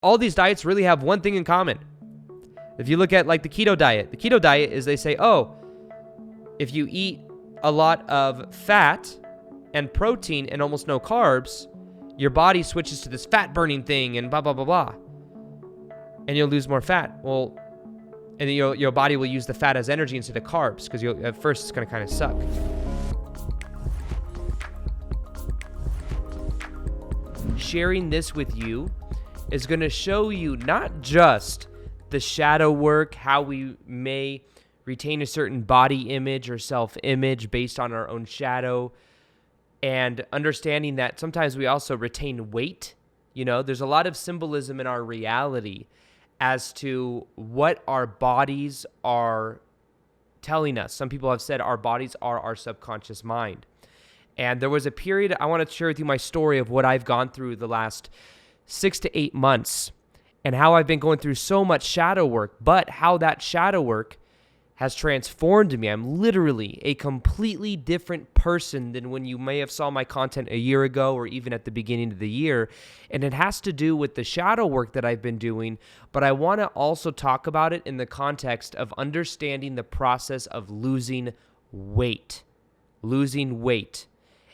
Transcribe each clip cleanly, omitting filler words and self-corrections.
all these diets really have one thing in common. If you look at like the keto diet is they say, oh, if you eat a lot of fat and protein and almost no carbs, your body switches to this fat burning thing and blah, blah, blah, blah. And you'll lose more fat. Well, and then your body will use the fat as energy instead of carbs because at first it's going to kind of suck. Sharing this with you is going to show you not just the shadow work, how we may retain a certain body image or self-image based on our own shadow, and understanding that sometimes we also retain weight. You know, there's a lot of symbolism in our reality as to what our bodies are telling us. Some people have said our bodies are our subconscious mind. And there was a period, I want to share with you my story of what I've gone through the last 6 to 8 months and how I've been going through so much shadow work, but how that shadow work has transformed me. I'm literally a completely different person than when you may have saw my content a year ago or even at the beginning of the year. And it has to do with the shadow work that I've been doing, but I want to also talk about it in the context of understanding the process of losing weight. Losing weight.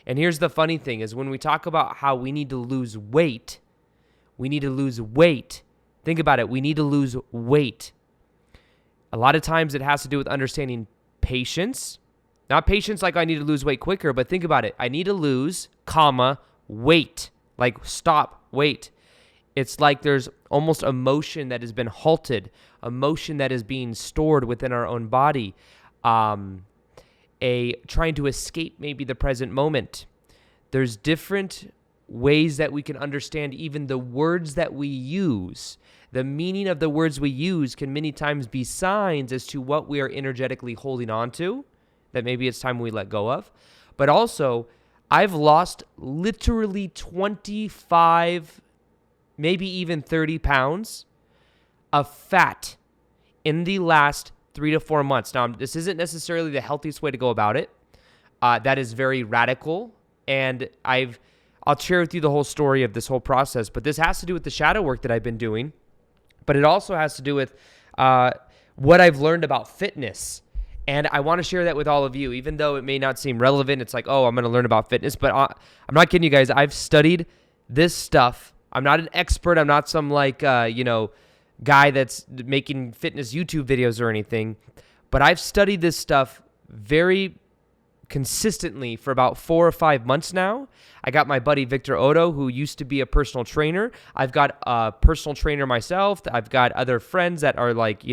And here's the funny thing is when we talk about how we need to lose weight, think about it, we need to lose weight. A lot of times it has to do with understanding patience. Not patience like I need to lose weight quicker, but think about it. I need to lose, weight. Like stop, wait. It's like there's almost emotion that has been halted, emotion that is being stored within our own body, trying to escape maybe the present moment. There's different ways that we can understand even the words that we use. The meaning of the words we use can many times be signs as to what we are energetically holding on to, that maybe it's time we let go of. But also, I've lost literally 25, maybe even 30 pounds of fat in the last 3 to 4 months. Now, this isn't necessarily the healthiest way to go about it. That is very radical. And I'll share with you the whole story of this whole process. But this has to do with the shadow work that I've been doing. But it also has to do with what I've learned about fitness. And I want to share that with all of you, even though it may not seem relevant. It's like, oh, I'm going to learn about fitness. But I'm not kidding you guys. I've studied this stuff. I'm not an expert. I'm not some guy that's making fitness YouTube videos or anything. But I've studied this stuff very consistently for about 4 or 5 months now. I got my buddy Victor Odo, who used to be a personal trainer. I've got a personal trainer myself. I've got other friends that are like,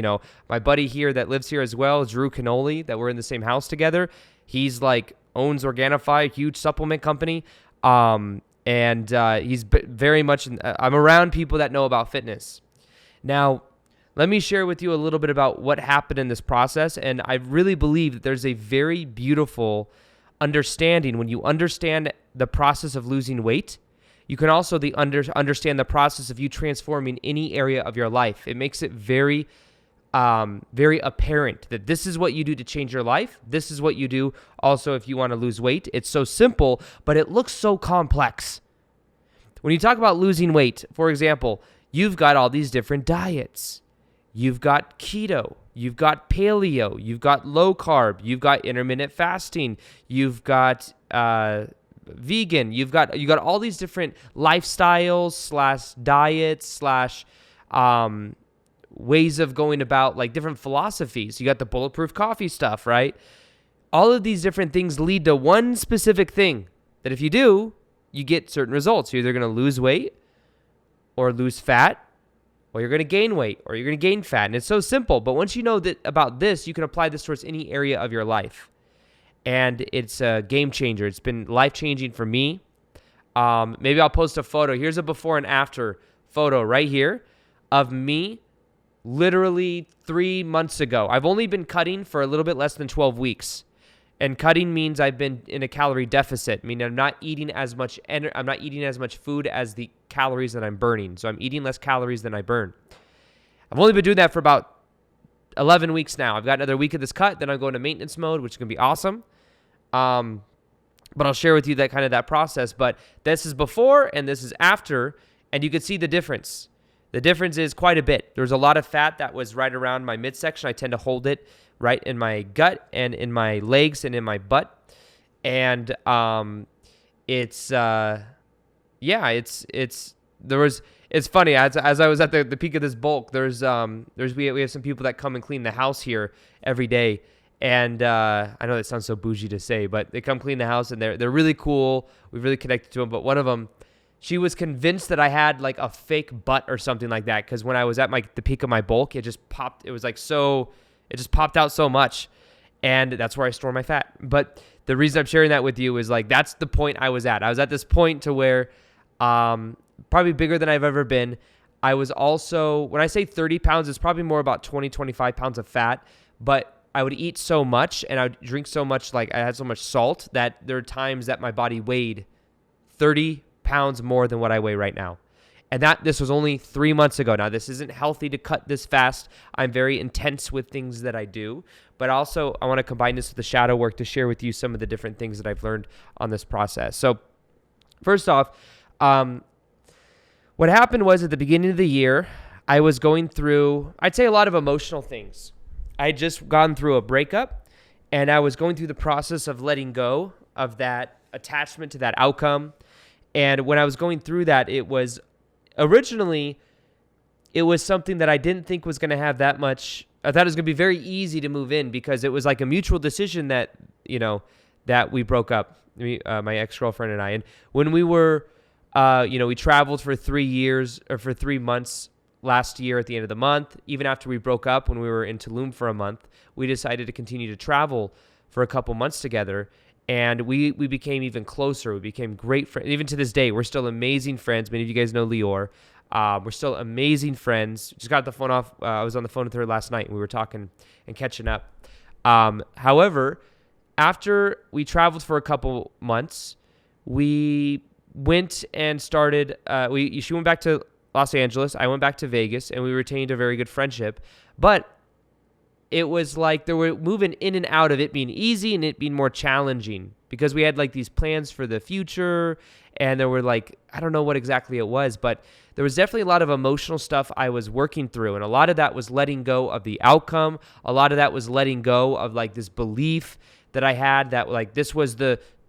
my buddy here that lives here as well, Drew Canoli, that we're in the same house together. He's like owns Organifi, a huge supplement company. He's very much, I'm around people that know about fitness. Now, let me share with you a little bit about what happened in this process. And I really believe that there's a very beautiful understanding. When you understand the process of losing weight, you can also understand the process of you transforming any area of your life. It makes it very, very apparent that this is what you do to change your life. This is what you do also if you want to lose weight. It's so simple, but it looks so complex. When you talk about losing weight, for example, you've got all these different diets. You've got keto, you've got paleo, you've got low carb, you've got intermittent fasting, you've got vegan, you got all these different lifestyles / diets / ways of going about, like different philosophies. You got the bulletproof coffee stuff, right? All of these different things lead to one specific thing that if you do, you get certain results. You're either going to lose weight or lose fat, or you're going to gain weight, or you're going to gain fat. And it's so simple. But once you know that about this, you can apply this towards any area of your life. And it's a game changer. It's been life-changing for me. Maybe I'll post a photo. Here's a before and after photo right here of me literally 3 months ago. I've only been cutting for a little bit less than 12 weeks. And cutting means I've been in a calorie deficit. I mean, I'm not eating as much food as the calories that I'm burning. So I'm eating less calories than I burn. I've only been doing that for about 11 weeks now. I've got another week of this cut, then I'll go into maintenance mode, which is going to be awesome. But I'll share with you that process. But this is before and this is after, and you can see the difference. The difference is quite a bit. There's a lot of fat that was right around my midsection. I tend to hold it right in my gut and in my legs and in my butt. And it's funny, as I was at the peak of this bulk, we have some people that come and clean the house here every day. And I know that sounds so bougie to say, but they come clean the house and they're really cool. We've really connected to them. But one of them, she was convinced that I had like a fake butt or something like that. Because when I was at the peak of my bulk, it just popped. It was like it just popped out so much. And that's where I store my fat. But the reason I'm sharing that with you is like, that's the point I was at. I was at this point to where probably bigger than I've ever been. I was also, when I say 30 pounds, it's probably more about 20, 25 pounds of fat. But I would eat so much and I would drink so much, like I had so much salt that there are times that my body weighed 30 pounds more than what I weigh right now. And this was only 3 months ago. Now, this isn't healthy to cut this fast. I'm very intense with things that I do. But also, I want to combine this with the shadow work to share with you some of the different things that I've learned on this process. So, first off, what happened was at the beginning of the year, I was going through, I'd say, a lot of emotional things. I had just gone through a breakup, and I was going through the process of letting go of that attachment to that outcome. And when I was going through that, it was something that I didn't think was going to have that much. I thought it was going to be very easy to move in because it was like a mutual decision that we broke up, my ex-girlfriend and I. And when we were, we traveled for 3 months last year at the end of the month. Even after we broke up, when we were in Tulum for a month, we decided to continue to travel for a couple months together. And we became even closer. We became great friends. Even to this day, we're still amazing friends. Many of you guys know Lior. We're still amazing friends. Just got the phone off. I was on the phone with her last night, and we were talking and catching up. However, after we traveled for a couple months, we went and started. She went back to Los Angeles. I went back to Vegas, and we retained a very good friendship. But it was like they were moving in and out of it being easy and it being more challenging because we had like these plans for the future, and there were like, I don't know what exactly it was, but there was definitely a lot of emotional stuff I was working through. And a lot of that was letting go of the outcome. A lot of that was letting go of like this belief that I had that like this was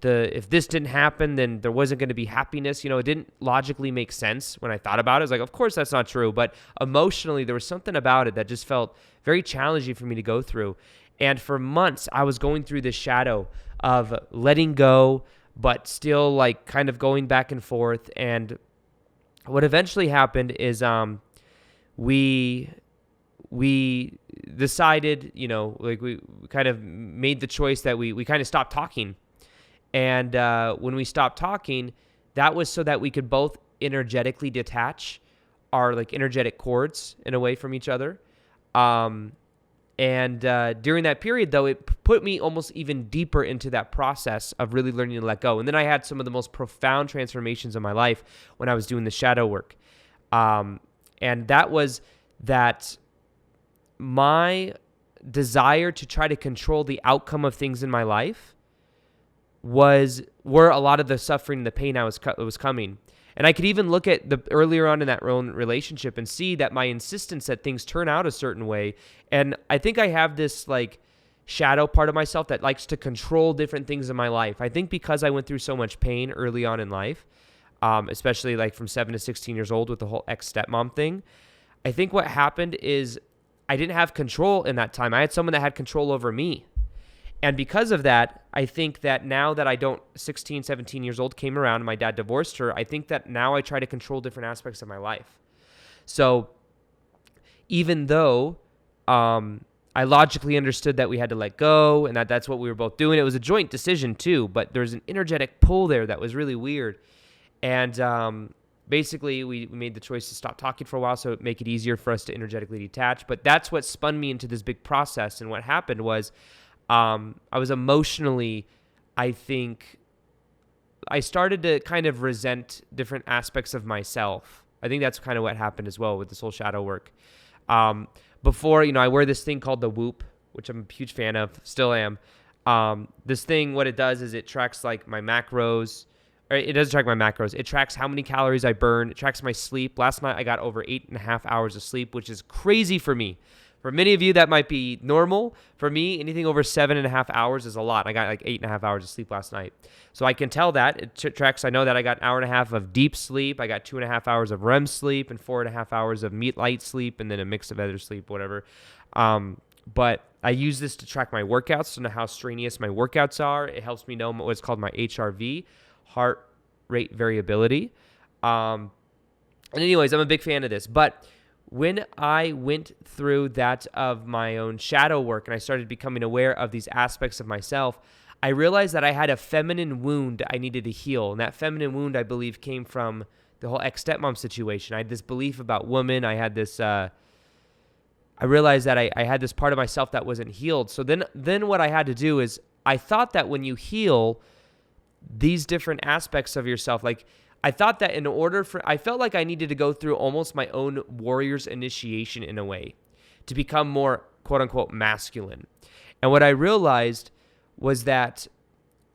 if this didn't happen, then there wasn't going to be happiness. It didn't logically make sense when I thought about it. I was like, of course that's not true. But emotionally, there was something about it that just felt very challenging for me to go through. And for months, I was going through this shadow of letting go, but still like kind of going back and forth. And what eventually happened is we decided, we kind of made the choice that we kind of stopped talking. And when we stopped talking, that was so that we could both energetically detach our like energetic cords in a way from each other. And during that period, though, it put me almost even deeper into that process of really learning to let go. And then I had some of the most profound transformations in my life when I was doing the shadow work. And that was that my desire to try to control the outcome of things in my life were a lot of the suffering and the pain was coming. And I could even look at the earlier on in that own relationship and see that my insistence that things turn out a certain way. And I think I have this like shadow part of myself that likes to control different things in my life. I think because I went through so much pain early on in life, especially like from 7 to 16 years old with the whole ex-stepmom thing, I think what happened is I didn't have control in that time. I had someone that had control over me. And because of that, I think that now that 16, 17 years old came around and my dad divorced her, I think that now I try to control different aspects of my life. So even though I logically understood that we had to let go and that's what we were both doing, it was a joint decision too, but there's an energetic pull there that was really weird. And basically we made the choice to stop talking for a while so it make it easier for us to energetically detach. But that's what spun me into this big process. And what happened was I was emotionally, I think, I started to kind of resent different aspects of myself. I think that's kind of what happened as well with this whole shadow work. Before, I wear this thing called the Whoop, which I'm a huge fan of, still am. This thing, what it does is it tracks like my macros. or it doesn't track my macros. It tracks how many calories I burn. It tracks my sleep. Last night, I got over 8.5 hours of sleep, which is crazy for me. For many of you, that might be normal. For me, anything over 7.5 hours is a lot. I got like 8.5 hours of sleep last night. So I can tell that. It tracks. I know that I got an hour and a half of deep sleep. I got 2.5 hours of REM sleep and 4.5 hours of light sleep, and then a mix of other sleep, whatever. But I use this to track my workouts to know how strenuous my workouts are. It helps me know what's called my HRV, heart rate variability. And anyways, I'm a big fan of this. But when I went through that of my own shadow work and I started becoming aware of these aspects of myself, I realized that I had a feminine wound I needed to heal. And that feminine wound, I believe, came from the whole ex-stepmom situation. I had this belief about women. I had this... I realized that I had this part of myself that wasn't healed. So then what I had to do is I thought that when you heal these different aspects of yourself, like I thought that I felt like I needed to go through almost my own warrior's initiation in a way to become more quote unquote masculine. And what I realized was that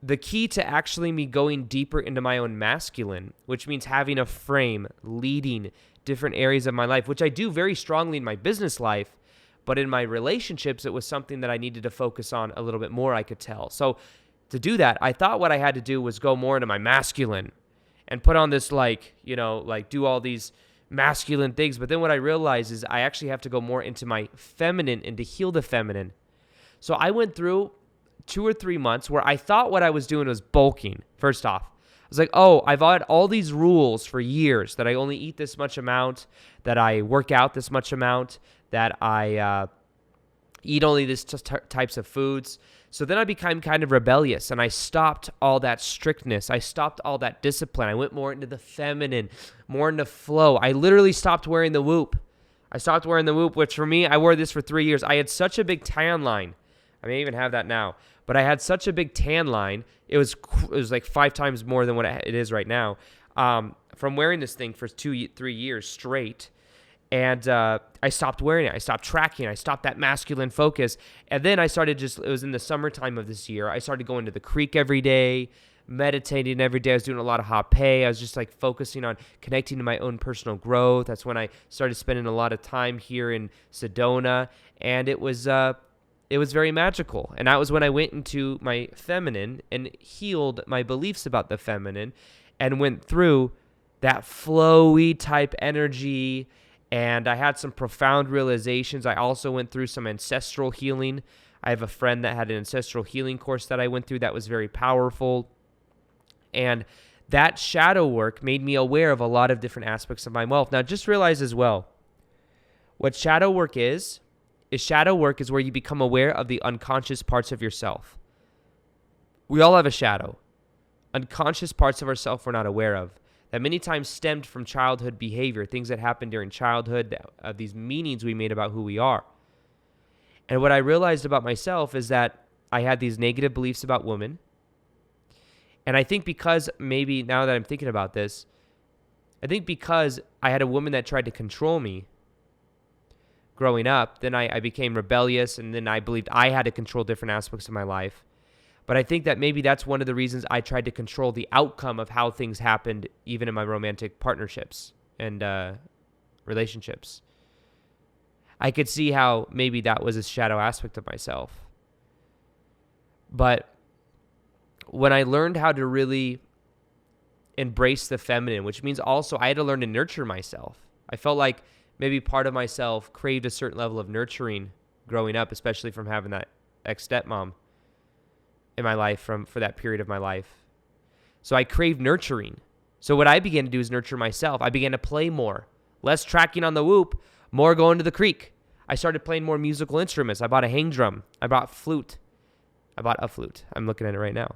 the key to actually me going deeper into my own masculine, which means having a frame, leading different areas of my life, which I do very strongly in my business life, but in my relationships, it was something that I needed to focus on a little bit more, I could tell. So to do that, I thought what I had to do was go more into my masculine and put on this do all these masculine things. But then what I realized is I actually have to go more into my feminine and to heal the feminine. So I went through 2 or 3 months where I thought what I was doing was bulking, first off. I was like, I've had all these rules for years that I only eat this much amount, that I work out this much amount, that I eat only this types of foods. So then I became kind of rebellious, and I stopped all that strictness. I stopped all that discipline. I went more into the feminine, more into flow. I literally stopped wearing the Whoop. Which for me, I wore this for 3 years. I had such a big tan line. I may even have that now. But I had such a big tan line. It was like 5 times more than what it is right now from wearing this thing for 2-3 years straight. And I stopped wearing it. I stopped tracking. I stopped that masculine focus. And then I started it was in the summertime of this year. I started going to the creek every day, meditating every day. I was doing a lot of hot pay. I was just like focusing on connecting to my own personal growth. That's when I started spending a lot of time here in Sedona. And it was very magical. And that was when I went into my feminine and healed my beliefs about the feminine and went through that flowy type energy. And I had some profound realizations. I also went through some ancestral healing. I have a friend that had an ancestral healing course that I went through that was very powerful. And that shadow work made me aware of a lot of different aspects of my wealth. Now, just realize as well, what shadow work is where you become aware of the unconscious parts of yourself. We all have a shadow. Unconscious parts of ourselves we're not aware of. That many times stemmed from childhood behavior, things that happened during childhood, these meanings we made about who we are. And what I realized about myself is that I had these negative beliefs about women. And I think because maybe now that I'm thinking about this, I think because I had a woman that tried to control me growing up, then I became rebellious, and then I believed I had to control different aspects of my life. But I think that maybe that's one of the reasons I tried to control the outcome of how things happened, even in my romantic partnerships and relationships. I could see how maybe that was a shadow aspect of myself. But when I learned how to really embrace the feminine, which means also I had to learn to nurture myself. I felt like maybe part of myself craved a certain level of nurturing growing up, especially from having that ex-stepmom in my life for that period of my life. So I craved nurturing. So what I began to do is nurture myself. I began to play more, less tracking on the Whoop, more going to the creek. I started playing more musical instruments. I bought a hang drum. I bought a flute. I'm looking at it right now.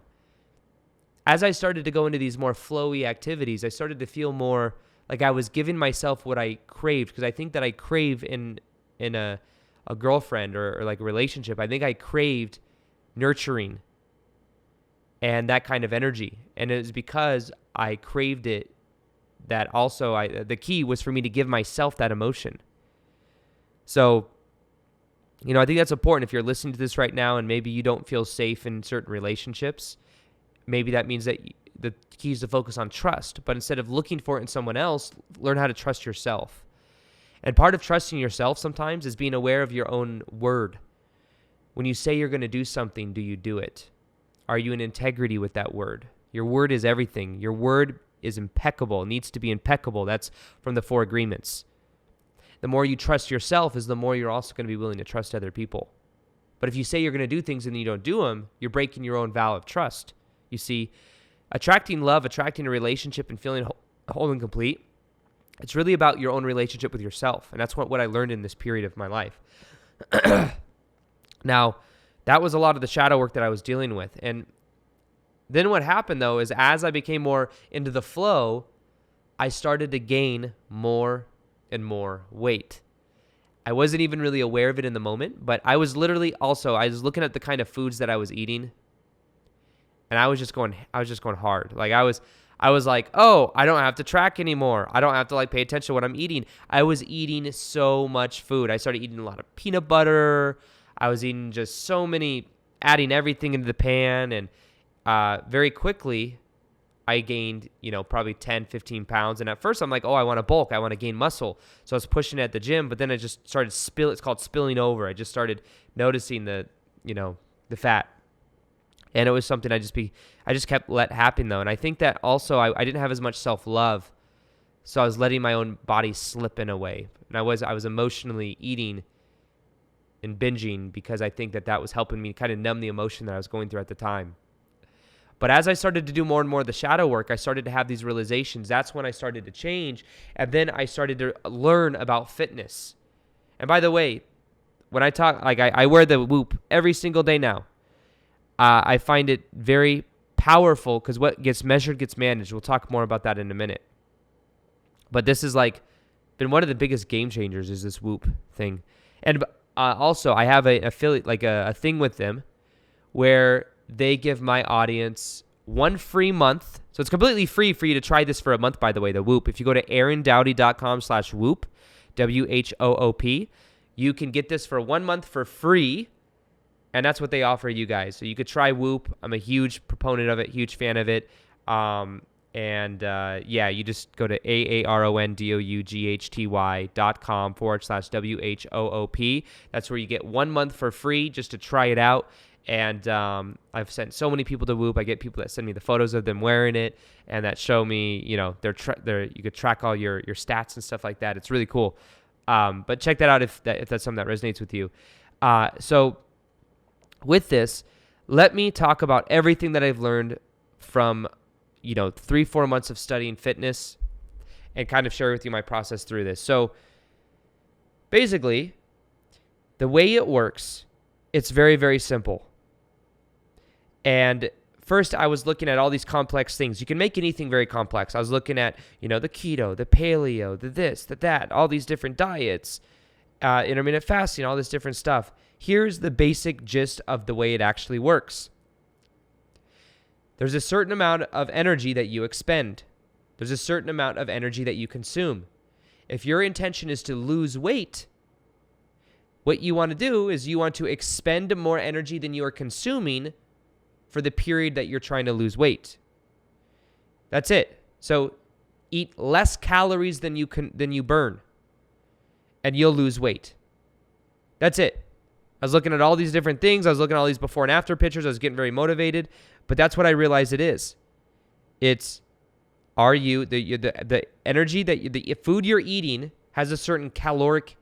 As I started to go into these more flowy activities, I started to feel more like I was giving myself what I craved, because I think that I crave in a girlfriend or like a relationship. I think I craved nurturing and that kind of energy. And it was because I craved it that also the key was for me to give myself that emotion. So, I think that's important. If you're listening to this right now and maybe you don't feel safe in certain relationships, maybe that means that the key is to focus on trust. But instead of looking for it in someone else, learn how to trust yourself. And part of trusting yourself sometimes is being aware of your own word. When you say you're going to do something, do you do it? Are you in integrity with that word? Your word is everything. Your word is impeccable. It needs to be impeccable. That's from the 4 agreements. The more you trust yourself is the more you're also going to be willing to trust other people. But if you say you're going to do things and then you don't do them, you're breaking your own vow of trust. You see, attracting love, attracting a relationship, and feeling whole and complete, it's really about your own relationship with yourself. And that's what I learned in this period of my life. Now, that was a lot of the shadow work that I was dealing with. And then what happened, though, is as I became more into the flow, I started to gain more and more weight. I wasn't even really aware of it in the moment, but I was literally I was looking at the kind of foods that I was eating, and I was just going hard. Like I was like, oh, I don't have to track anymore. I don't have to pay attention to what I'm eating. I was eating so much food. I started eating a lot of peanut butter. I was eating just so many, adding everything into the pan, and very quickly I gained, probably 10, 15 pounds. And at first I'm like, oh, I want to bulk. I want to gain muscle. So I was pushing it at the gym, but then I just started it's called spilling over. I just started noticing the fat. And it was something I just kept let happen though. And I think that also I didn't have as much self-love. So I was letting my own body slip in a way. And I was emotionally eating and binging because I think that was helping me kind of numb the emotion that I was going through at the time. But as I started to do more and more of the shadow work, I started to have these realizations. That's when I started to change. And then I started to learn about fitness. And by the way, when I talk, I wear the Whoop every single day now. I find it very powerful because what gets measured gets managed. We'll talk more about that in a minute. But this is been one of the biggest game changers is this Whoop thing. And also I have a affiliate, a thing with them where they give my audience 1 free month. So it's completely free for you to try this for a month, by the way, the Whoop. If you go to aarondoughty.com/Whoop, WHOOP, you can get this for 1 month for free. And that's what they offer you guys. So you could try Whoop. I'm a huge proponent of it, huge fan of it. You just go to aarondoughty.com/WHOOP. That's where you get 1 month for free just to try it out. And I've sent so many people to Whoop. I get people that send me the photos of them wearing it and that show me, you could track all your stats and stuff like that. It's really cool. But check that out if that's something that resonates with you. So with this, let me talk about everything that I've learned from, 3-4 months of studying fitness and kind of share with you my process through this. So basically, the way it works, it's very, very simple. And first, I was looking at all these complex things. You can make anything very complex. I was looking at, the keto, the paleo, the this, the that, all these different diets, intermittent fasting, all this different stuff. Here's the basic gist of the way it actually works. There's a certain amount of energy that you expend. There's a certain amount of energy that you consume. If your intention is to lose weight, what you want to do is you want to expend more energy than you are consuming for the period that you're trying to lose weight. That's it. So eat less calories than you burn, and you'll lose weight. That's it. I was looking at all these different things. I was looking at all these before and after pictures. I was getting very motivated, but that's what I realized it is. It's the energy that the food you're eating has a certain caloric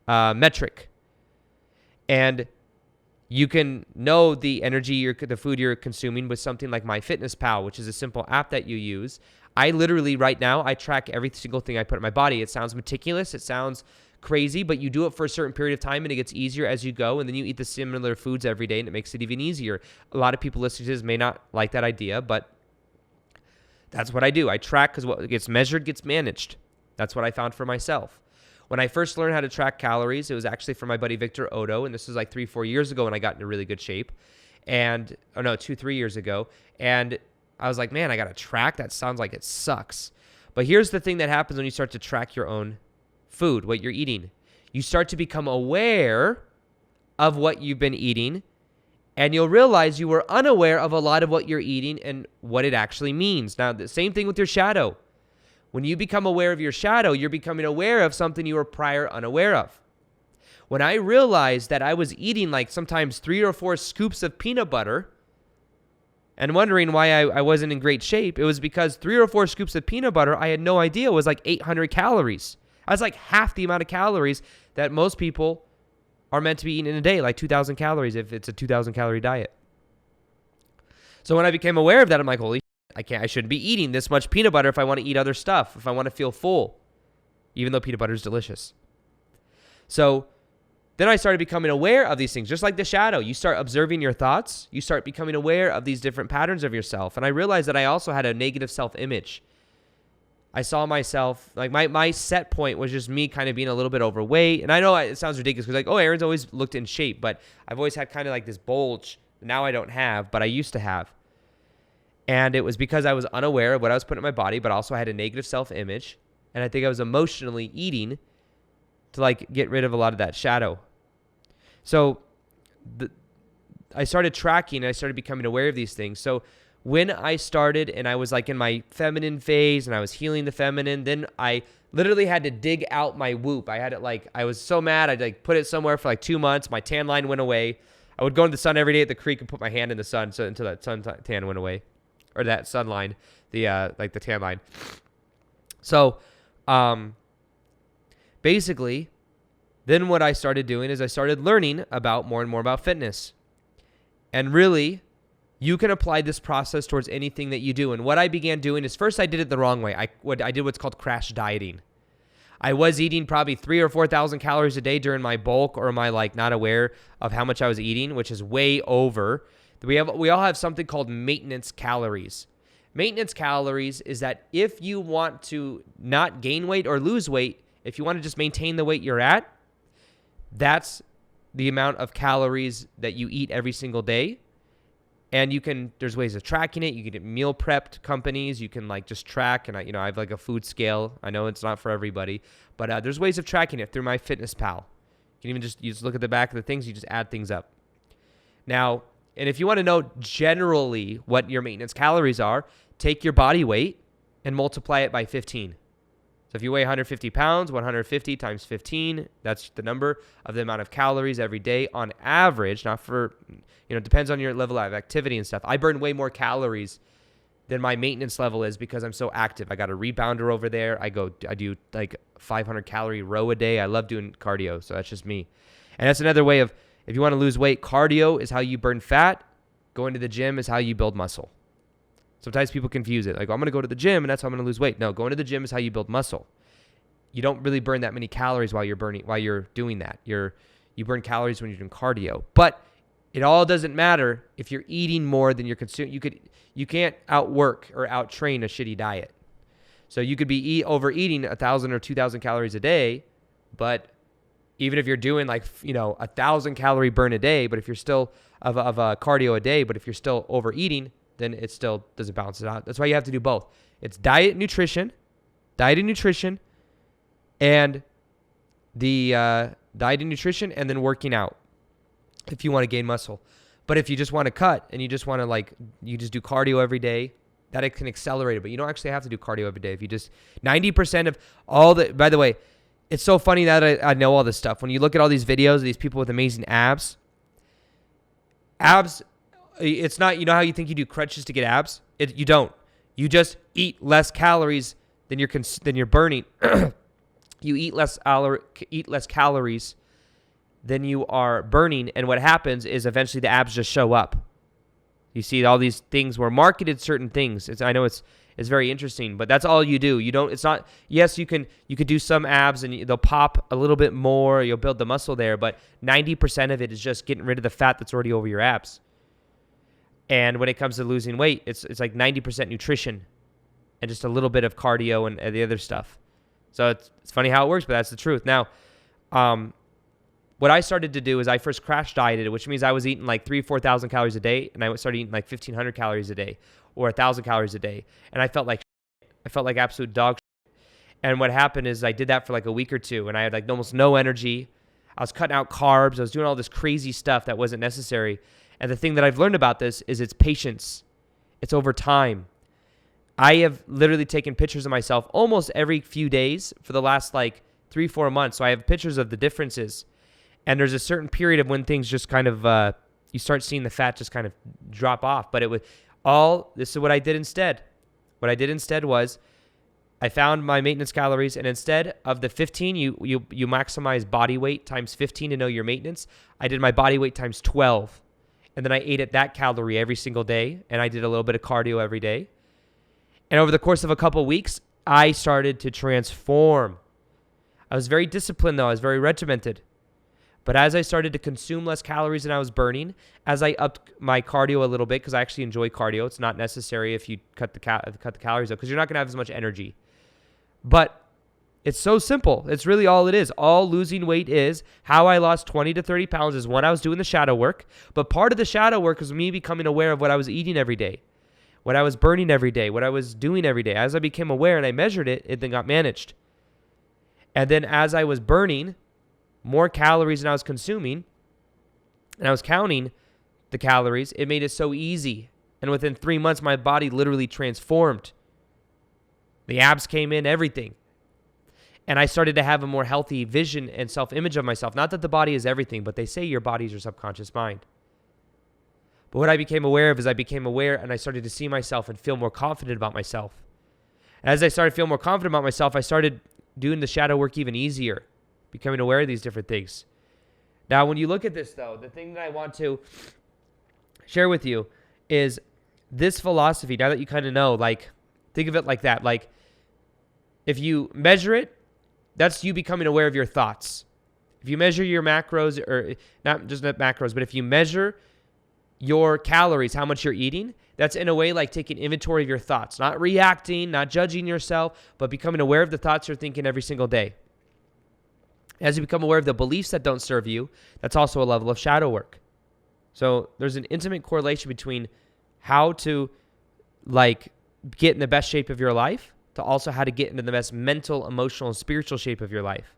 metric, and you can know the energy the food you're consuming with something like MyFitnessPal, which is a simple app that you use. I literally right now I track every single thing I put in my body. It sounds meticulous. It sounds crazy, but you do it for a certain period of time and it gets easier as you go, and then you eat the similar foods every day and it makes it even easier. A lot of people listening to this may not like that idea, but that's what I do. I track because what gets measured gets managed. That's what I found for myself. When I first learned how to track calories, it was actually from my buddy Victor Odo, and this was 3-4 years ago when I got into really good shape. 2-3 years ago. And I was like, man, I got to track? That sounds like it sucks. But here's the thing that happens when you start to track your own food, what you're eating. You start to become aware of what you've been eating, And you'll realize you were unaware of a lot of what you're eating and what it actually means. Now, the same thing with your shadow. When you become aware of your shadow, you're becoming aware of something you were prior unaware of. When I realized that I was eating like sometimes 3 or 4 scoops of peanut butter and wondering why I wasn't in great shape, it was because 3 or 4 scoops of peanut butter, I had no idea was like 800 calories. That's like half the amount of calories that most people are meant to be eating in a day, like 2,000 calories if it's a 2,000 calorie diet. So when I became aware of that, I'm like, holy I shouldn't be eating this much peanut butter if I want to eat other stuff, if I want to feel full, even though peanut butter is delicious. So then I started becoming aware of these things, just like the shadow. You start observing your thoughts. You start becoming aware of these different patterns of yourself. And I realized that I also had a negative self-image. I saw myself, like my set point was just me kind of being a little bit overweight. And I know it sounds ridiculous because like, oh, Aaron's always looked in shape, but I've always had kind of like this bulge. Now I don't have, but I used to have. And it was because I was unaware of what I was putting in my body, but also I had a negative self-image. And I think I was emotionally eating to like get rid of a lot of that shadow. So I started tracking. I started becoming aware of these things. So when I started and I was like in my feminine phase and I was healing the feminine, then I literally had to dig out my whoop. I had it like, I was so mad. I'd like put it somewhere for like 2 months. My tan line went away. I would go in the sun every day at the creek and put my hand in the sun until that sun tan went away. Or that sun line, like the tan line. So, basically, then what I started doing is I started learning about more and more about fitness. And really, you can apply this process towards anything that you do. And what I began doing is first I did it the wrong way. I did what's called crash dieting. I was eating probably 3,000 or 4,000 calories a day during my bulk or my like not aware of how much I was eating, which is way over. We all have something called maintenance calories. Maintenance calories is that if you want to not gain weight or lose weight, if you want to just maintain the weight you're at, that's the amount of calories that you eat every single day. And there's ways of tracking it. You can get meal prepped companies. You can like just track, and I have like a food scale. I know it's not for everybody, but there's ways of tracking it through MyFitnessPal. You can even you just look at the back of the things. You just add things up. Now, and if you want to know generally what your maintenance calories are, take your body weight and multiply it by 15. So if you weigh 150 pounds, 150 times 15, that's the number of the amount of calories every day on average. Not for, it depends on your level of activity and stuff. I burn way more calories than my maintenance level is because I'm so active. I got a rebounder over there. I do like 500 calorie row a day. I love doing cardio. So that's just me. And that's another way of, if you want to lose weight, cardio is how you burn fat. Going to the gym is how you build muscle. Sometimes people confuse it. Like, I'm going to go to the gym and that's how I'm going to lose weight. No, going to the gym is how you build muscle. You don't really burn that many calories while you're doing that. You burn calories when you're doing cardio. But it all doesn't matter if you're eating more than you're consuming. You can't outwork or outtrain a shitty diet. So you could be overeating 1,000 or 2,000 calories a day, but even if you're doing like, 1,000 calorie burn a day, but if you're still of a cardio a day, but if you're still overeating, then it still doesn't balance it out. That's why you have to do both. It's diet and nutrition, and the diet and nutrition, and then working out if you want to gain muscle. But if you just want to cut and you just want to you just do cardio every day, that it can accelerate it. But you don't actually have to do cardio every day. If you just 90% of all the, by the way, it's so funny now that I know all this stuff. When you look at all these videos of these people with amazing abs, it's not, how you think you do crunches to get abs? You don't. You just eat less calories than you're burning. You eat less calories than you are burning, and what happens is eventually the abs just show up. You see all these things were marketed certain things. I know it's very interesting, but that's all you do. You don't. It's not. Yes, you could do some abs and they'll pop a little bit more. You'll build the muscle there, but 90% of it is just getting rid of the fat that's already over your abs. And when it comes to losing weight, it's like 90% nutrition and just a little bit of cardio and the other stuff. So it's funny how it works, but that's the truth. Now, what I started to do is I first crash dieted, which means I was eating like 3,000 or 4,000 calories a day, and I started eating like 1,500 calories a day or 1,000 calories a day, and I felt like absolute dog shit. And what happened is I did that for like a week or two, and I had like almost no energy. I was cutting out carbs. I was doing all this crazy stuff that wasn't necessary. And the thing that I've learned about this is it's patience. It's over time. I have literally taken pictures of myself almost every few days for the last 3-4 months. So I have pictures of the differences. And there's a certain period of when things just kind of, you start seeing the fat just kind of drop off. But this is what I did instead. What I did instead was I found my maintenance calories, and instead of the 15, you maximize body weight times 15 to know your maintenance. I did my body weight times 12. And then I ate at that calorie every single day, and I did a little bit of cardio every day. And over the course of a couple of weeks, I started to transform. I was very disciplined, though. I was very regimented. But as I started to consume less calories than I was burning, as I upped my cardio a little bit, because I actually enjoy cardio. It's not necessary if you cut the calories up, because you're not going to have as much energy. But it's so simple. It's really all it is. All losing weight is. How I lost 20 to 30 pounds is when I was doing the shadow work. But part of the shadow work was me becoming aware of what I was eating every day, what I was burning every day, what I was doing every day. As I became aware and I measured it, it then got managed. And then as I was burning more calories than I was consuming, and I was counting the calories, it made it so easy. And within 3 months, my body literally transformed. The abs came in, everything. And I started to have a more healthy vision and self-image of myself. Not that the body is everything, but they say your body is your subconscious mind. But what I became aware of is I became aware and I started to see myself and feel more confident about myself. As I started to feel more confident about myself, I started doing the shadow work even easier, becoming aware of these different things. Now, when you look at this, though, the thing that I want to share with you is this philosophy. Now that you kind of know, think of it like that. If you measure it, that's you becoming aware of your thoughts. If you measure your macros, or not just macros, but if you measure your calories, how much you're eating, that's in a way like taking inventory of your thoughts, not reacting, not judging yourself, but becoming aware of the thoughts you're thinking every single day. As you become aware of the beliefs that don't serve you, that's also a level of shadow work. So there's an intimate correlation between how to get in the best shape of your life to also how to get into the best mental, emotional, and spiritual shape of your life.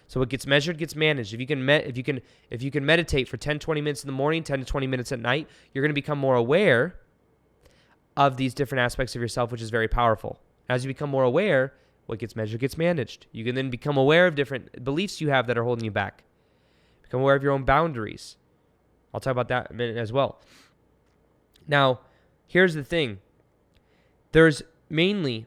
So what gets measured gets managed. If you can meditate for 10, 20 minutes in the morning, 10 to 20 minutes at night, you're going to become more aware of these different aspects of yourself, which is very powerful. As you become more aware, what gets measured gets managed. You can then become aware of different beliefs you have that are holding you back. Become aware of your own boundaries. I'll talk about that in a minute as well. Now, here's the thing. There's mainly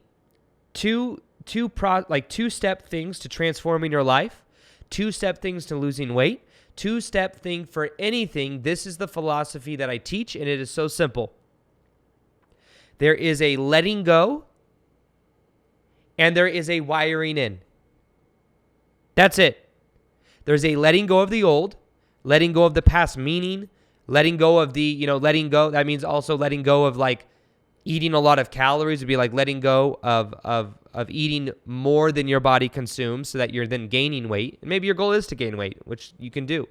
two-step things to transforming your life, two-step things to losing weight, two-step thing for anything. This is the philosophy that I teach, and it is so simple. There is a letting go, and there is a wiring in. That's it. There's a letting go of the old, letting go of the past, meaning letting go of letting go. That means also letting go of eating a lot of calories. Would be like letting go of eating more than your body consumes so that you're then gaining weight. And maybe your goal is to gain weight, which you can do.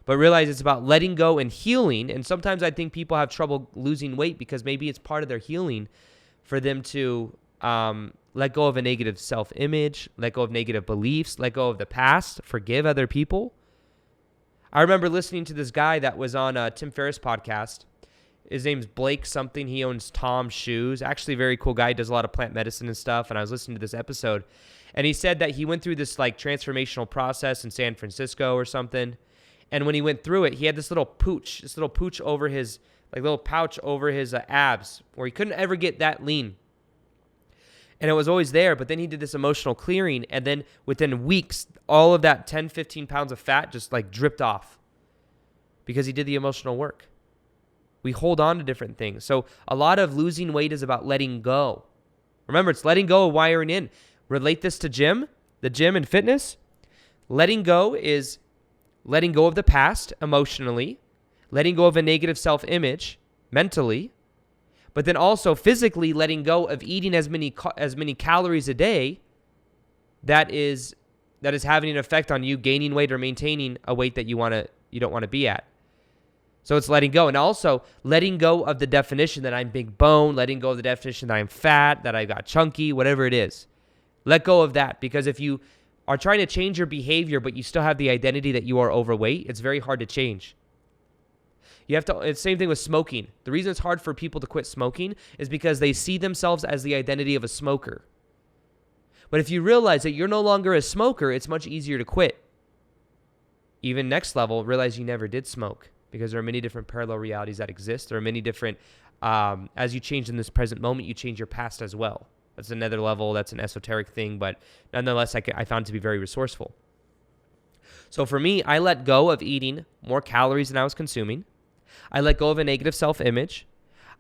But realize it's about letting go and healing. And sometimes I think people have trouble losing weight because maybe it's part of their healing for them to let go of a negative self-image, let go of negative beliefs, let go of the past, forgive other people. I remember listening to this guy that was on Tim Ferriss' podcast. His name's Blake something. He owns Tom's Shoes. Actually, a very cool guy. He does a lot of plant medicine and stuff. And I was listening to this episode. And he said that he went through this transformational process in San Francisco or something. And when he went through it, he had this little pooch over his, little pouch over his abs where he couldn't ever get that lean. And it was always there. But then he did this emotional clearing. And then within weeks, all of that 10, 15 pounds of fat just dripped off because he did the emotional work. We hold on to different things. So a lot of losing weight is about letting go. Remember, it's letting go of wiring in. Relate this to the gym and fitness. Letting go is letting go of the past emotionally, letting go of a negative self-image mentally, but then also physically letting go of eating as many calories a day that is having an effect on you gaining weight or maintaining a weight that you don't want to be at. So it's letting go. And also letting go of the definition that I'm big bone, letting go of the definition that I'm fat, that I got chunky, whatever it is. Let go of that, because if you are trying to change your behavior but you still have the identity that you are overweight, it's very hard to change. It's the same thing with smoking. The reason it's hard for people to quit smoking is because they see themselves as the identity of a smoker. But if you realize that you're no longer a smoker, it's much easier to quit. Even next level, realize you never did smoke, because there are many different parallel realities that exist. There are many different, as you change in this present moment, you change your past as well. That's another level. That's an esoteric thing, but nonetheless, I found it to be very resourceful. So for me, I let go of eating more calories than I was consuming. I let go of a negative self-image.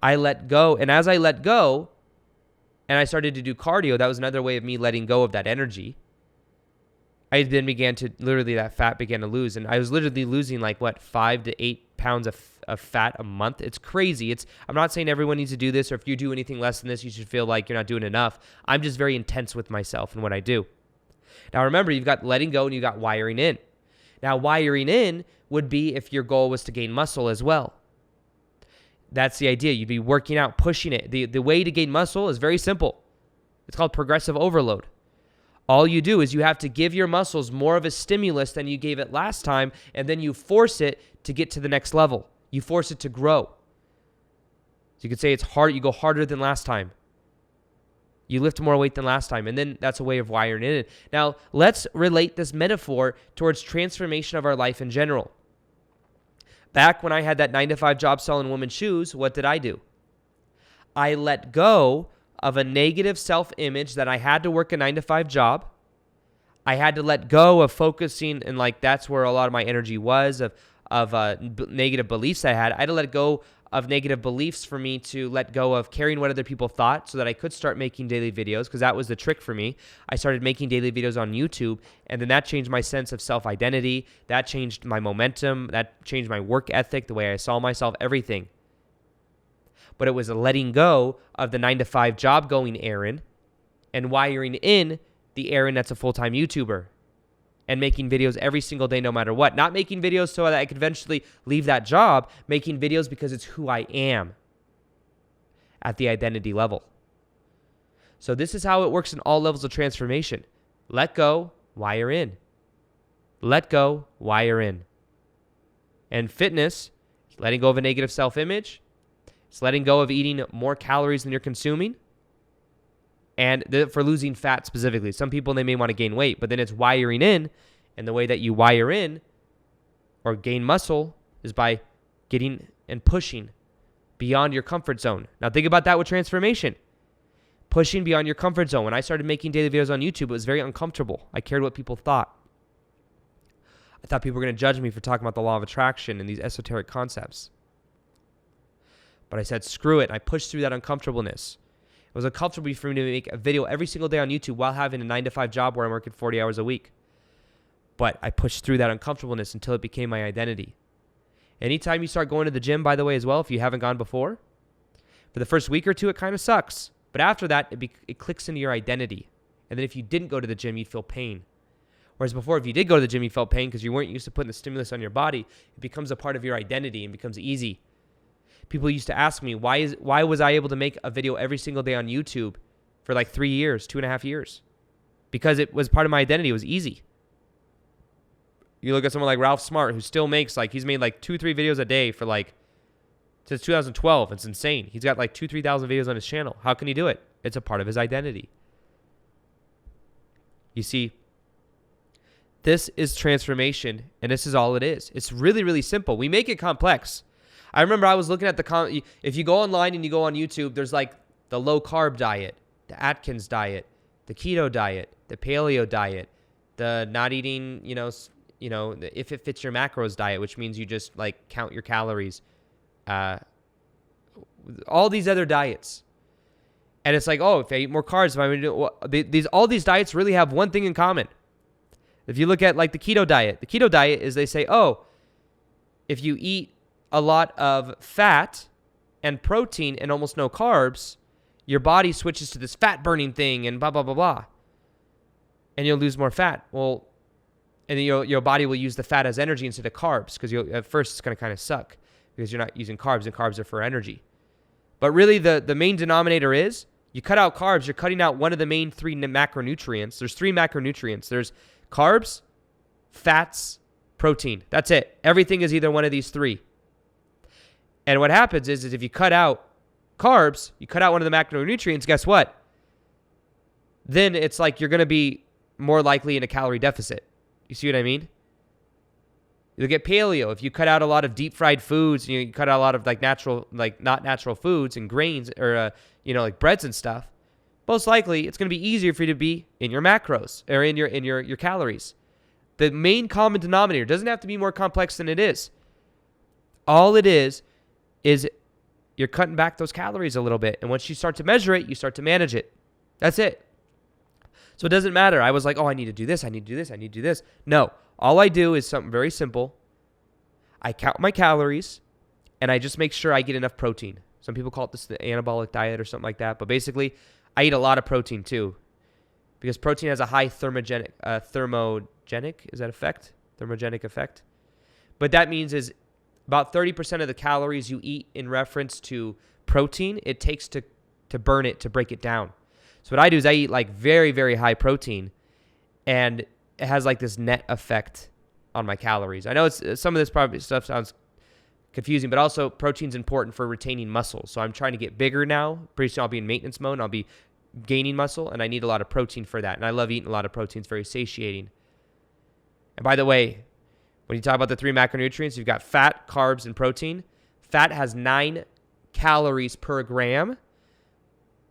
I let go, and as I let go, and I started to do cardio, that was another way of me letting go of that energy. I then began to, literally that fat began to lose, and I was literally losing 5 to 8 pounds of fat a month. It's crazy. I'm not saying everyone needs to do this, or if you do anything less than this, you should feel like you're not doing enough. I'm just very intense with myself and what I do. Now remember, you've got letting go and you've got wiring in. Now wiring in would be if your goal was to gain muscle as well. That's the idea. You'd be working out, pushing it. The way to gain muscle is very simple. It's called progressive overload. All you do is you have to give your muscles more of a stimulus than you gave it last time, and then you force it to get to the next level. You force it to grow. So you could say it's hard. You go harder than last time. You lift more weight than last time, and then that's a way of wiring it in. Now, let's relate this metaphor towards transformation of our life in general. Back when I had that 9-to-5 job selling women's shoes, what did I do? I let go of a negative self-image that I had to work a 9-to-5 job. I had to let go of focusing, and that's where a lot of my energy was, of negative beliefs I had. I had to let go of negative beliefs for me to let go of caring what other people thought so that I could start making daily videos, because that was the trick for me. I started making daily videos on YouTube, and then that changed my sense of self-identity. That changed my momentum. That changed my work ethic, the way I saw myself, everything. But it was a letting go of the 9-to-5 job going Aaron and wiring in the Aaron that's a full-time YouTuber and making videos every single day no matter what. Not making videos so that I could eventually leave that job, making videos because it's who I am at the identity level. So this is how it works in all levels of transformation. Let go, wire in. Let go, wire in. And fitness, letting go of a negative self-image. It's letting go of eating more calories than you're consuming. And for losing fat specifically. Some people, they may want to gain weight, but then it's wiring in. And the way that you wire in or gain muscle is by getting and pushing beyond your comfort zone. Now think about that with transformation. Pushing beyond your comfort zone. When I started making daily videos on YouTube, it was very uncomfortable. I cared what people thought. I thought people were going to judge me for talking about the law of attraction and these esoteric concepts. But I said, screw it. I pushed through that uncomfortableness. It was uncomfortable for me to make a video every single day on YouTube while having a 9-to-5 job where I'm working 40 hours a week. But I pushed through that uncomfortableness until it became my identity. Anytime you start going to the gym, by the way, as well, if you haven't gone before, for the first week or two, it kind of sucks. But after that, it clicks into your identity. And then if you didn't go to the gym, you'd feel pain. Whereas before, if you did go to the gym, you felt pain because you weren't used to putting the stimulus on your body. It becomes a part of your identity and becomes easy. People used to ask me, why was I able to make a video every single day on YouTube for 3 years, 2.5 years? Because it was part of my identity. It was easy. You look at someone like Ralph Smart, who still makes, he's made 2-3 videos a day for since 2012. It's insane. He's got 2,000-3,000 videos on his channel. How can he do it? It's a part of his identity. You see, this is transformation, and this is all it is. It's really, really simple. We make it complex. I remember I was looking at if you go online and you go on YouTube, there's the low carb diet, the Atkins diet, the keto diet, the paleo diet, the not eating, if it fits your macros diet, which means you just count your calories, all these other diets. And it's if I eat more carbs, if I'm going to all these diets really have one thing in common. If you look at the keto diet is they say, if you eat a lot of fat and protein and almost no carbs, your body switches to this fat burning thing and blah, blah, blah, blah. And you'll lose more fat. Well, and then your body will use the fat as energy instead of carbs, because at first it's going to kind of suck because you're not using carbs, and carbs are for energy. But really the main denominator is you cut out carbs, you're cutting out one of the main 3 macronutrients. There's 3 macronutrients. There's carbs, fats, protein. That's it. Everything is either one of these 3. And what happens is if you cut out carbs, you cut out one of the macronutrients, guess what? Then it's like you're going to be more likely in a calorie deficit. You see what I mean? You'll get paleo. If you cut out a lot of deep fried foods, you cut out a lot of like natural, like not natural foods and grains or, like breads and stuff, most likely it's going to be easier for you to be in your macros or in your calories. The main common denominator doesn't have to be more complex than it is. All it is you're cutting back those calories a little bit. And once you start to measure it, you start to manage it. That's it. So it doesn't matter. I was like, I need to do this. I need to do this. I need to do this. No, all I do is something very simple. I count my calories and I just make sure I get enough protein. Some people call it the anabolic diet or something like that. But basically, I eat a lot of protein too, because protein has a high thermogenic effect. But that means is about 30% of the calories you eat in reference to protein, it takes to burn it, to break it down. So what I do is I eat like very, very high protein, and it has like this net effect on my calories. I know it's some of this probably stuff sounds confusing, but also protein's important for retaining muscle. So I'm trying to get bigger now. Pretty soon I'll be in maintenance mode and I'll be gaining muscle, and I need a lot of protein for that. And I love eating a lot of protein. It's very satiating. And by the way, when you talk about the 3 macronutrients, you've got fat, carbs, and protein. Fat has 9 calories per gram.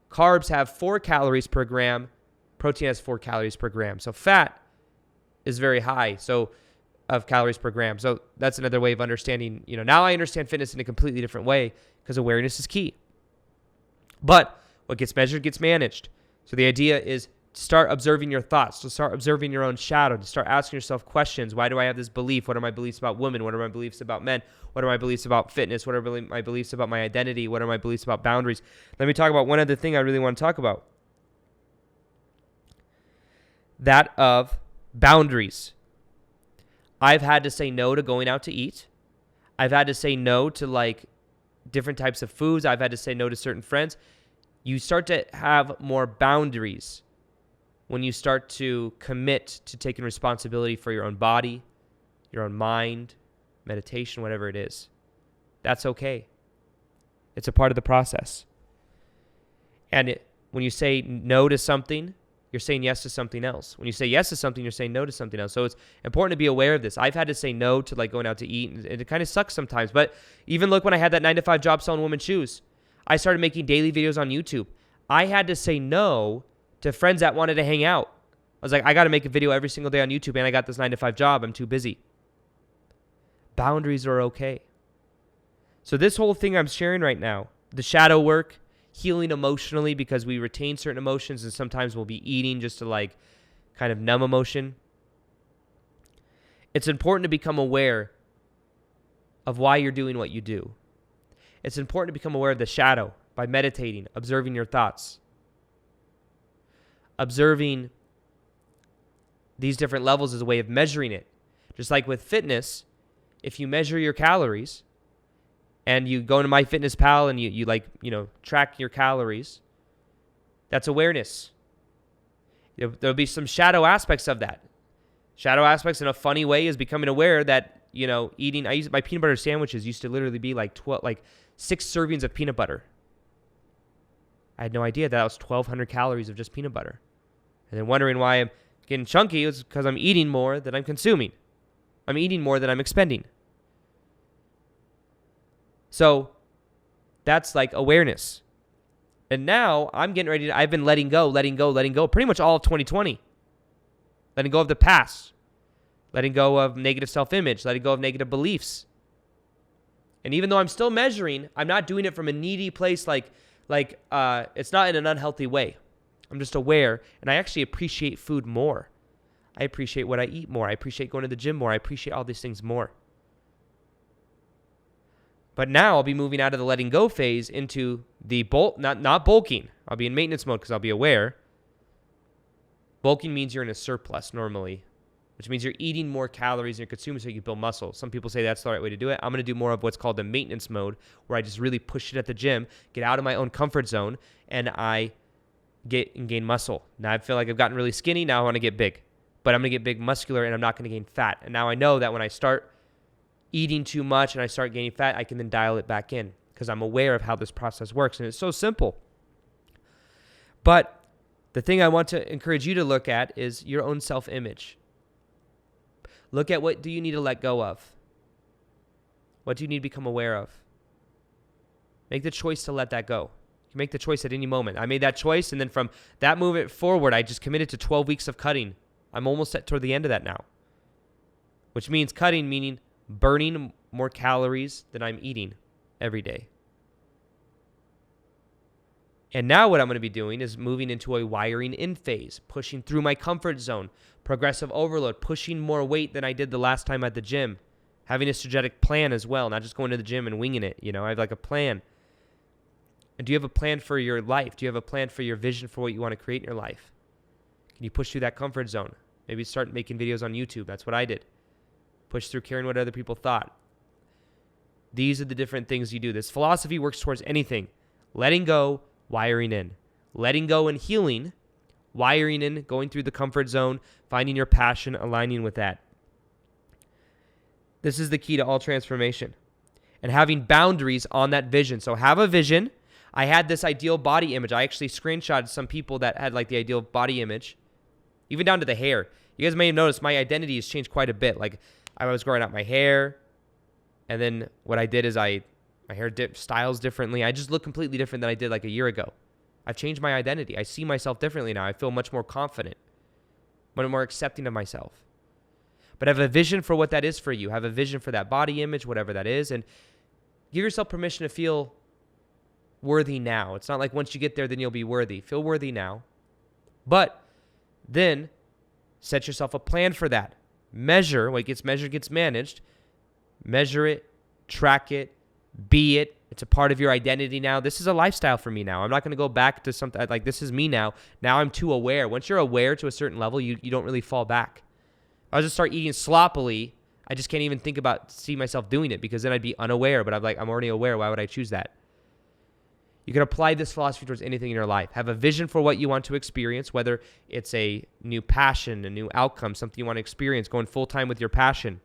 Carbs have 4 calories per gram. Protein has 4 calories per gram. So fat is very high of calories per gram. So that's another way of understanding. Now I understand fitness in a completely different way because awareness is key. But what gets measured gets managed. So the idea is to start observing your thoughts, to start observing your own shadow, to start asking yourself questions. Why do I have this belief? What are my beliefs about women? What are my beliefs about men? What are my beliefs about fitness? What are my beliefs about my identity? What are my beliefs about boundaries? Let me talk about one other thing I really want to talk about. That of boundaries. I've had to say no to going out to eat. I've had to say no to like different types of foods. I've had to say no to certain friends. You start to have more boundaries when you start to commit to taking responsibility for your own body, your own mind, meditation, whatever it is. That's okay. It's a part of the process. And when you say no to something, you're saying yes to something else. When you say yes to something, you're saying no to something else. So it's important to be aware of this. I've had to say no to like going out to eat, and it kind of sucks sometimes. But even look, when I had that 9-to-5 job selling women's shoes, I started making daily videos on YouTube. I had to say no to friends that wanted to hang out. I was like, I got to make a video every single day on YouTube, and I got this 9-to-5 job. I'm too busy. Boundaries are okay. So this whole thing I'm sharing right now, the shadow work, healing emotionally, because we retain certain emotions, and sometimes we'll be eating just to like kind of numb emotion. It's important to become aware of why you're doing what you do. It's important to become aware of the shadow by meditating, observing your thoughts, observing these different levels as a way of measuring it. Just like with fitness, if you measure your calories and you go into MyFitnessPal and you track your calories, that's awareness. There'll be some shadow aspects of that. Shadow aspects in a funny way is becoming aware that, eating, my peanut butter sandwiches used to literally be like 6 servings of peanut butter. I had no idea that was 1,200 calories of just peanut butter. And then wondering why I'm getting chunky is because I'm eating more than I'm consuming. I'm eating more than I'm expending. So that's like awareness. And now I'm getting ready I've been letting go pretty much all of 2020. Letting go of the past. Letting go of negative self-image. Letting go of negative beliefs. And even though I'm still measuring, I'm not doing it from a needy place like it's not in an unhealthy way. I'm just aware, and I actually appreciate food more. I appreciate what I eat more. I appreciate going to the gym more. I appreciate all these things more. But now I'll be moving out of the letting go phase into the not bulking. I'll be in maintenance mode because I'll be aware. Bulking means you're in a surplus normally, which means you're eating more calories than you're consuming so you can build muscle. Some people say that's the right way to do it. I'm going to do more of what's called the maintenance mode, where I just really push it at the gym, get out of my own comfort zone, and I gain muscle. Now I feel like I've gotten really skinny. Now I want to get big. But I'm going to get big muscular, and I'm not going to gain fat. And now I know that when I start eating too much and I start gaining fat, I can then dial it back in because I'm aware of how this process works. And it's so simple. But the thing I want to encourage you to look at is your own self-image. Look at what do you need to let go of? What do you need to become aware of? Make the choice to let that go. You can make the choice at any moment. I made that choice, and then from that moment forward, I just committed to 12 weeks of cutting. I'm almost toward the end of that now. Which means cutting, meaning burning more calories than I'm eating every day. And now what I'm going to be doing is moving into a wiring in phase, pushing through my comfort zone, progressive overload, pushing more weight than I did the last time at the gym, having a strategic plan as well, not just going to the gym and winging it. I have like a plan. And do you have a plan for your life? Do you have a plan for your vision for what you want to create in your life? Can you push through that comfort zone? Maybe start making videos on YouTube. That's what I did. Push through caring what other people thought. These are the different things you do. This philosophy works towards anything. Letting go, wiring in. Letting go and healing, wiring in, going through the comfort zone, finding your passion, aligning with that. This is the key to all transformation. And having boundaries on that vision. So have a vision. I had this ideal body image. I actually screenshotted some people that had like the ideal body image, even down to the hair. You guys may have noticed my identity has changed quite a bit. Like I was growing out my hair, and then what I did is my hair styles differently. I just look completely different than I did like a year ago. I've changed my identity. I see myself differently now. I feel much more confident, much more accepting of myself. But have a vision for what that is for you. Have a vision for that body image, whatever that is, and give yourself permission to feel worthy now. It's not like once you get there, then you'll be worthy. Feel worthy now. But then set yourself a plan for that. Measure. What gets measured gets managed. Measure it. Track it. Be it. It's a part of your identity now. This is a lifestyle for me now. I'm not going to go back to something like this is me now. Now I'm too aware. Once you're aware to a certain level, you don't really fall back. If I was to start eating sloppily, I just can't even see myself doing it because then I'd be unaware. But I'm already aware. Why would I choose that? You can apply this philosophy towards anything in your life. Have a vision for what you want to experience, whether it's a new passion, a new outcome, something you want to experience, going full-time with your passion.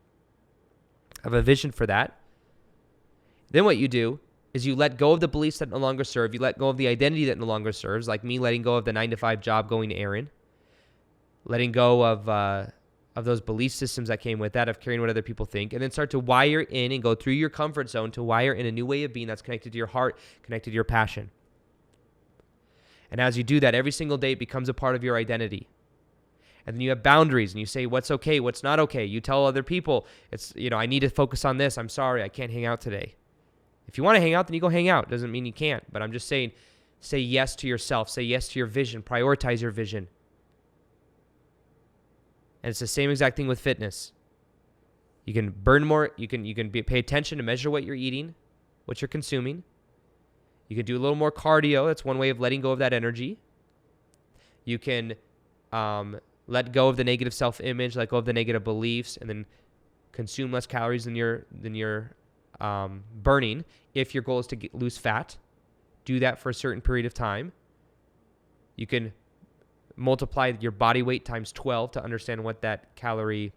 Have a vision for that. Then what you do is you let go of the beliefs that no longer serve. You let go of the identity that no longer serves, like me letting go of the 9-to-5 job going to Aaron. Letting go of those belief systems that came with that, of caring what other people think, and then start to wire in and go through your comfort zone to wire in a new way of being that's connected to your heart, connected to your passion. And as you do that, every single day it becomes a part of your identity. And then you have boundaries and you say what's okay, what's not okay. You tell other people, I need to focus on this. I'm sorry, I can't hang out today. If you want to hang out, then you go hang out. Doesn't mean you can't. But I'm just saying, say yes to yourself. Say yes to your vision. Prioritize your vision. And it's the same exact thing with fitness. You can burn more. You can pay attention to measure what you're eating, what you're consuming. You can do a little more cardio. That's one way of letting go of that energy. You can let go of the negative self-image, let go of the negative beliefs, and then consume less calories than you're burning. If your goal is to lose fat, do that for a certain period of time. You can multiply your body weight times 12 to understand what that calorie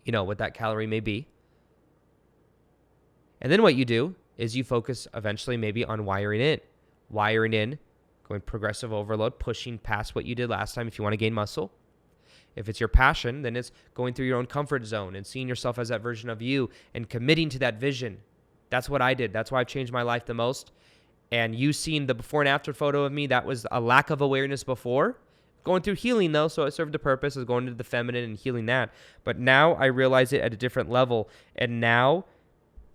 may be. And then what you do is you focus eventually maybe on wiring in, going progressive overload, pushing past what you did last time if you want to gain muscle. If it's your passion, then it's going through your own comfort zone and seeing yourself as that version of you and committing to that vision. That's what I did. That's why I've changed my life the most. And you seen the before and after photo of me, that was a lack of awareness before. Going through healing though, so it served a purpose, is going into the feminine and healing that. But now I realize it at a different level. And now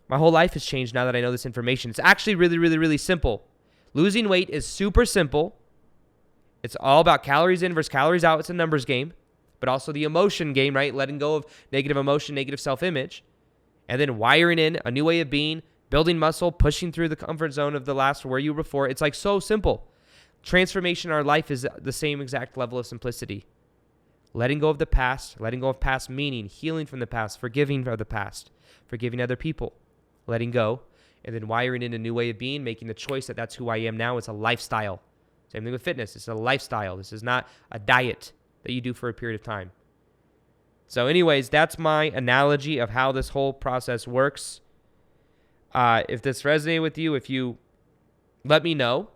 my whole life has changed now that I know this information. It's actually really, really, really simple. Losing weight is super simple. It's all about calories in versus calories out. It's a numbers game, but also the emotion game, right? Letting go of negative emotion, negative self-image, and then wiring in a new way of being, building muscle, pushing through the comfort zone of the last where you were before. It's like so simple. Transformation in our life is the same exact level of simplicity. Letting go of the past, letting go of past meaning, healing from the past, forgiving for the past, forgiving other people, letting go, and then wiring in a new way of being, making the choice that that's who I am now. It's a lifestyle. Same thing with fitness. It's a lifestyle. This is not a diet that you do for a period of time. So anyways, that's my analogy of how this whole process works. If this resonated with you, if you let me know.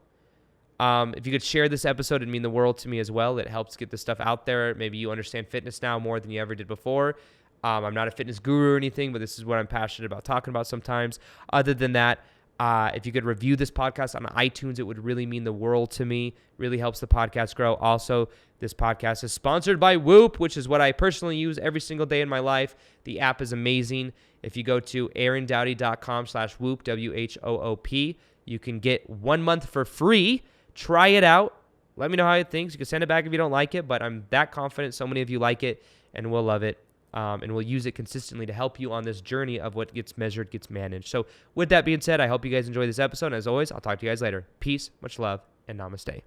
If you could share this episode, it'd mean the world to me as well. It helps get this stuff out there. Maybe you understand fitness now more than you ever did before. I'm not a fitness guru or anything, but this is what I'm passionate about talking about sometimes. Other than that, if you could review this podcast on iTunes, it would really mean the world to me. Really helps the podcast grow. Also, this podcast is sponsored by Whoop, which is what I personally use every single day in my life. The app is amazing. If you go to aarondoughty.com/whoop, WHOOP, you can get 1 month for free. Try it out. Let me know how it thinks. You can send it back if you don't like it, but I'm that confident so many of you like it and will love it. And we'll use it consistently to help you on this journey of what gets measured, gets managed. So with that being said, I hope you guys enjoy this episode. And as always, I'll talk to you guys later. Peace, much love, and namaste.